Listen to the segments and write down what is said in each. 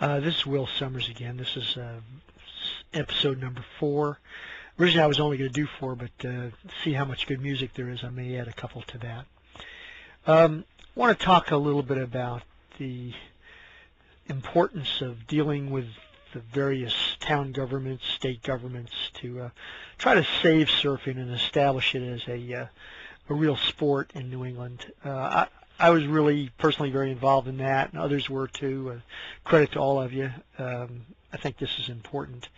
This is Will Summers again. This is episode number 4. Originally I was only going to do 4, but see how much good music there is, I may add a couple to that. I want to talk a little bit about the importance of dealing with the various town governments, state governments, to try to save surfing and establish it as a real sport in New England. I was really personally very involved in that, and others were too. Credit to all of you. I think this is important.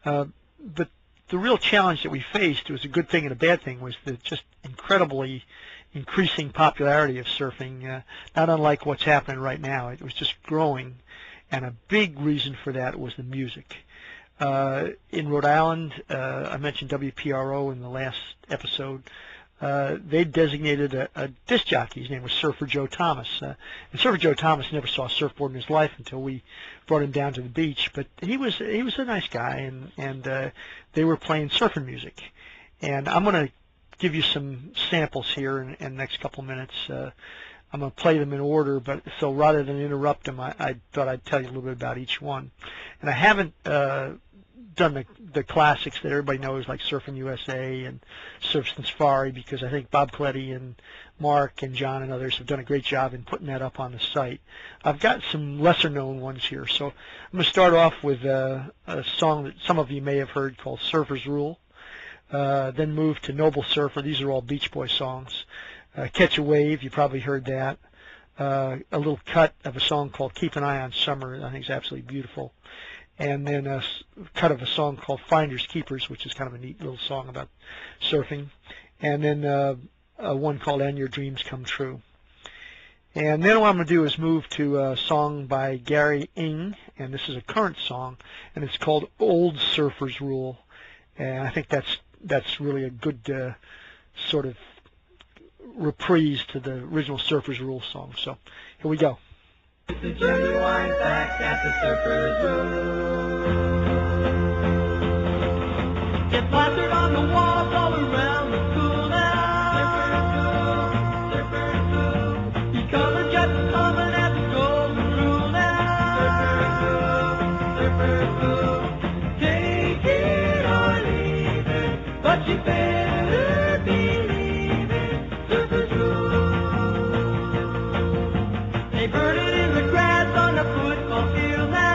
But the real challenge that we faced, was a good thing and a bad thing, was the just incredibly increasing popularity of surfing, not unlike what's happening right now. It was just growing, and a big reason for that was the music. In Rhode Island, I mentioned WPRO in the last episode. They designated a disc jockey. His name was Surfer Joe Thomas. And Surfer Joe Thomas never saw a surfboard in his life until we brought him down to the beach. But he was a nice guy, and they were playing surfing music. And I'm going to give you some samples here in the next couple of minutes. I'm going to play them in order, but so rather than interrupt them, I thought I'd tell you a little bit about each one. And I haven't done the classics that everybody knows, like Surfing USA and Surf Safari, because I think Bob Coletti and Mark and John and others have done a great job in putting that up on the site. I've got some lesser known ones here, so I'm going to start off with a song that some of you may have heard called Surfer's Rule, then move to Noble Surfer. These are all Beach Boys songs. Catch a Wave, you probably heard that. A little cut of a song called Keep an Eye on Summer, I think is absolutely beautiful. And then a cut of a song called Finders Keepers, which is kind of a neat little song about surfing. And then one called And Your Dreams Come True. And then what I'm going to do is move to a song by Gary Ng, and this is a current song, and it's called Old Surfer's Rule. And I think that's really a good sort of reprise to the original Surfer's Rule song. So here we go. It's a genuine fact that the surfers rule. Get plastered on the walls all around the school now. Surfers rule. These colored jets are coming at the golden rule now. Surfers rule. Take it or leave it, but you better believe it. Surfers rule. They burn it in the grass on the football field now.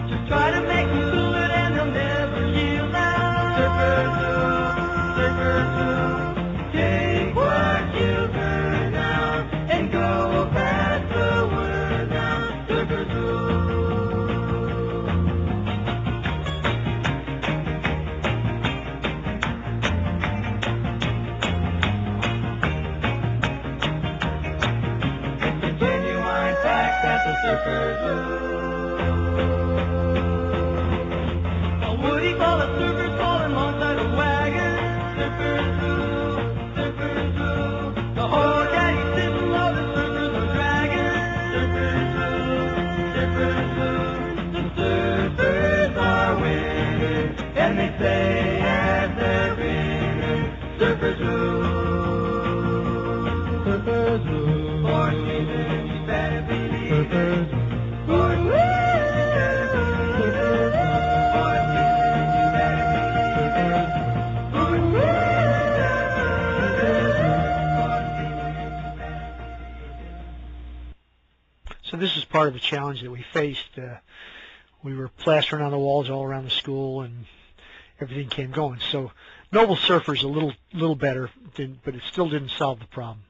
Just try to make them cool it and they'll never yield now. Take what you've earned now and go pass the word now. Surfers rule. That the surfers rule. A woody ball of surfers falling alongside a wagon. Surfers rule, surfers rule. The whole daddy sitting low, the surfers are dragging. Surfers rule, the surfers are winning, and they say as they're winning. Surfers rule, surfers rule. For sleeping, you better be. So this is part of the challenge that we faced. We were plastering on the walls all around the school, and everything came going. So Noble Surfer's a little better, but it still didn't solve the problem.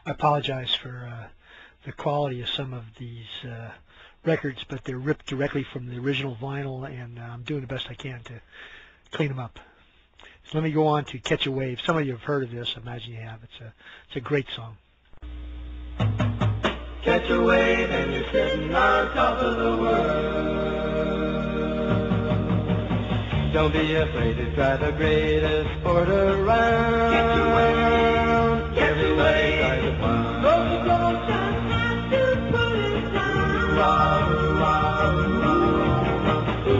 I apologize for the quality of some of these records, but they're ripped directly from the original vinyl, and I'm doing the best I can to clean them up. So let me go on to Catch a Wave. Some of you have heard of this. I imagine you have. It's a great song. Catch a wave and you're sitting on top of the world. Don't be afraid to try the greatest sport around. Catch a wave, catch a wave. Tries it once. Don't have to put it down.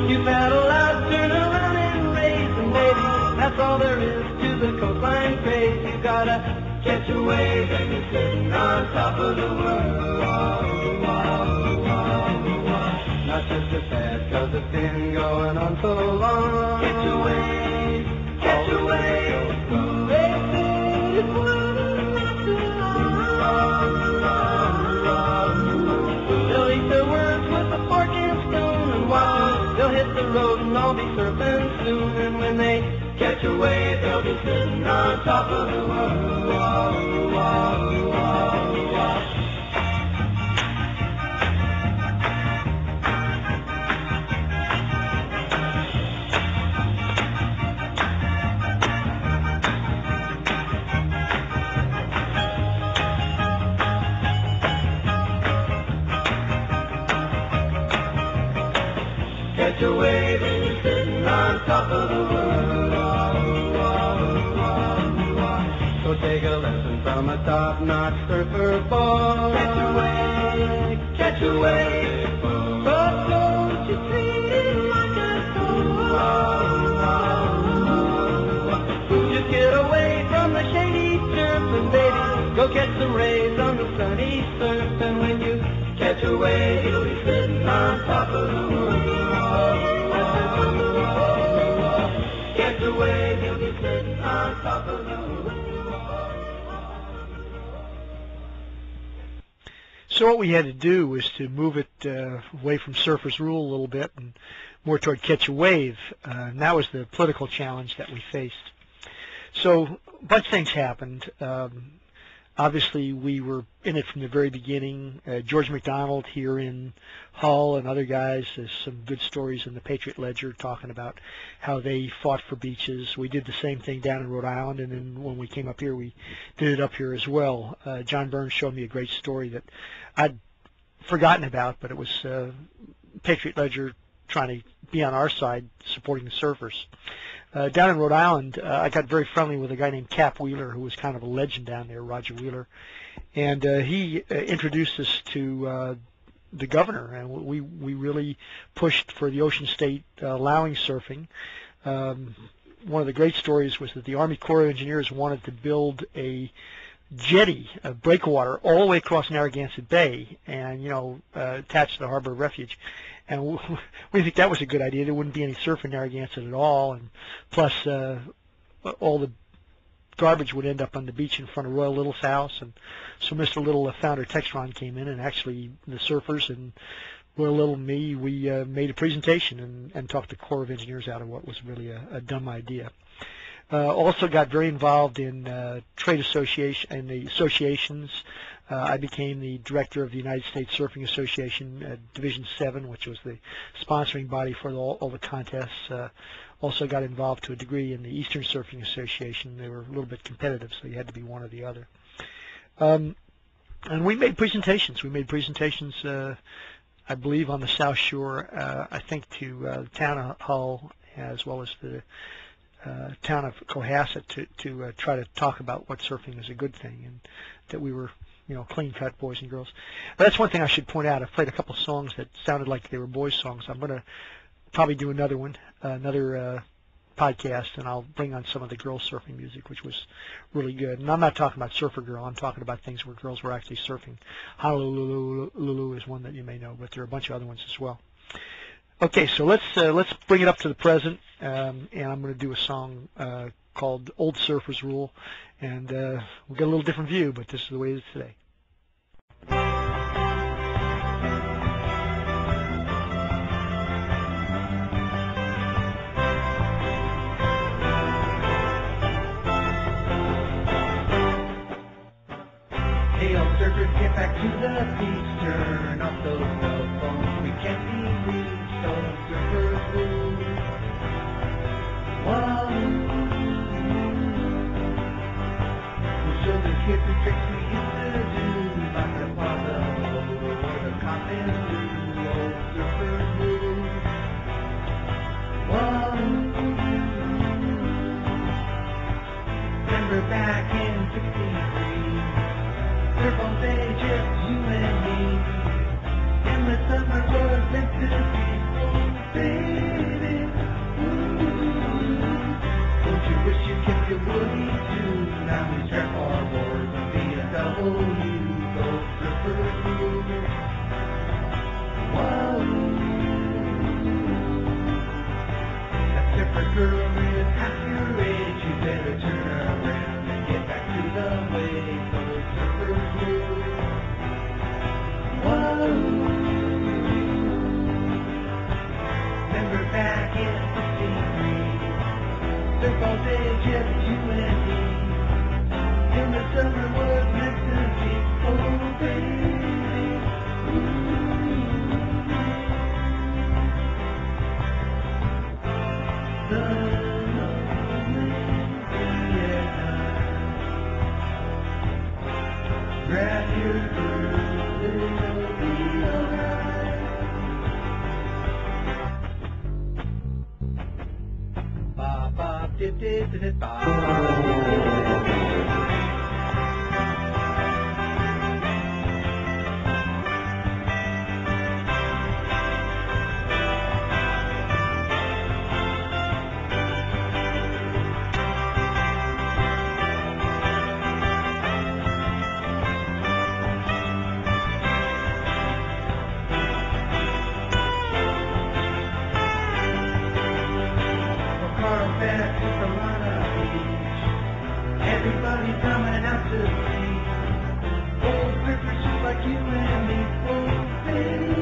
You paddle out, turn around and race, and baby, that's all there is to the coastline craze. You gotta catch a wave and you're sitting on top of the world. Not just as fast, 'cause it's been going on so long. Catch a wave, catch a wave. They say it's moving not too long. They'll eat their words with a fork and spoon and watch. They'll hit the road and all be surfing soon. And when they catch a wave, they'll be sitting on top of the world. Catch a wave and you're sitting on top of the world. So take a lesson from a top-notch surfer boy. Catch a wave, catch a wave. But don't you treat it like a toy. Just get away from the shady surf and baby, go catch some rays on the sunny surf. And when you catch a wave, you'll be sitting on top of the world. Catch a wave, you'll be sitting on top of the world. So what we had to do was to move it away from Surfer's Rule a little bit and more toward Catch a Wave. And that was the political challenge that we faced. So a bunch of things happened. Obviously, we were in it from the very beginning. George McDonald here in Hull and other guys, there's some good stories in the Patriot Ledger talking about how they fought for beaches. We did the same thing down in Rhode Island, and then when we came up here, we did it up here as well. John Burns showed me a great story that I'd forgotten about, but it was Patriot Ledger trying to be on our side, supporting the surfers. Down in Rhode Island, I got very friendly with a guy named Cap Wheeler, who was kind of a legend down there, Roger Wheeler, and he introduced us to the governor, and we really pushed for the Ocean State allowing surfing. One of the great stories was that the Army Corps of Engineers wanted to build a jetty, a breakwater, all the way across Narragansett Bay, and attached to the Harbor of Refuge. And we think that was a good idea. There wouldn't be any surf in Narragansett at all, and plus all the garbage would end up on the beach in front of Royal Little's house. And so Mr. Little, founder Textron, came in, and actually the surfers and Royal Little and me, we made a presentation and talked the Corps of Engineers out of what was really a dumb idea. Also got very involved in trade association and the associations. I became the director of the United States Surfing Association, Division 7, which was the sponsoring body for all the contests. Also got involved to a degree in the Eastern Surfing Association. They were a little bit competitive, so you had to be one or the other. And we made presentations. We made presentations, I believe, on the South Shore, I think to the town of Hull, as well as the town of Cohasset, to try to talk about what surfing is a good thing, and that we were clean-cut boys and girls. But that's one thing I should point out. I've played a couple songs that sounded like they were boys' songs. I'm going to probably do another one, another podcast, and I'll bring on some of the girls' surfing music, which was really good. And I'm not talking about Surfer Girl. I'm talking about things where girls were actually surfing. Honolulu is one that you may know, but there are a bunch of other ones as well. Okay, so let's bring it up to the present, and I'm going to do a song called Old Surfer's Rule, and we'll get a little different view, but this is the way it is today. Ba ba dip dip dip ba. Everybody coming out to see old rippers just like you and me. Oh, baby,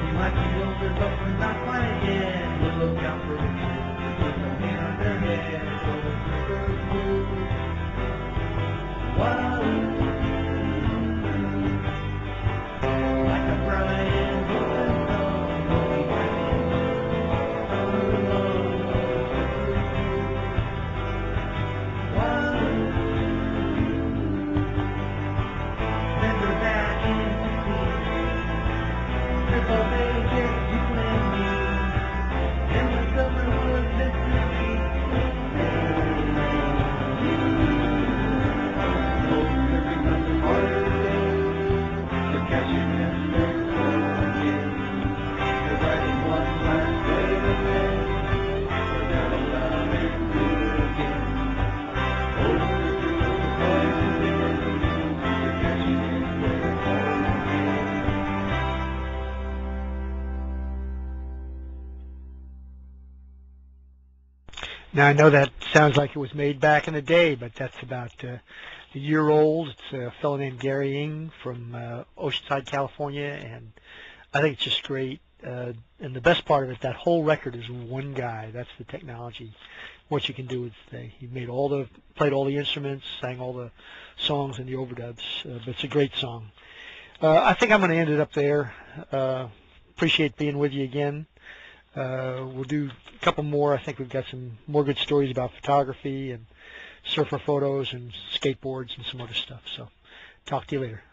you might be older, but we're not quite yet. We'll look out for riches with no hand on their head. Old rippers move wild, like a Brian Wilson song. Now, I know that sounds like it was made back in the day, but that's about a year old. It's a fellow named Gary Ng from Oceanside, California, and I think it's just great. And the best part of it, that whole record is one guy. That's the technology. What you can do is he played all the instruments, sang all the songs and the overdubs. But it's a great song. I think I'm going to end it up there. Appreciate being with you again. We'll do a couple more. I think we've got some more good stories about photography and surfer photos and skateboards and some other stuff. So talk to you later.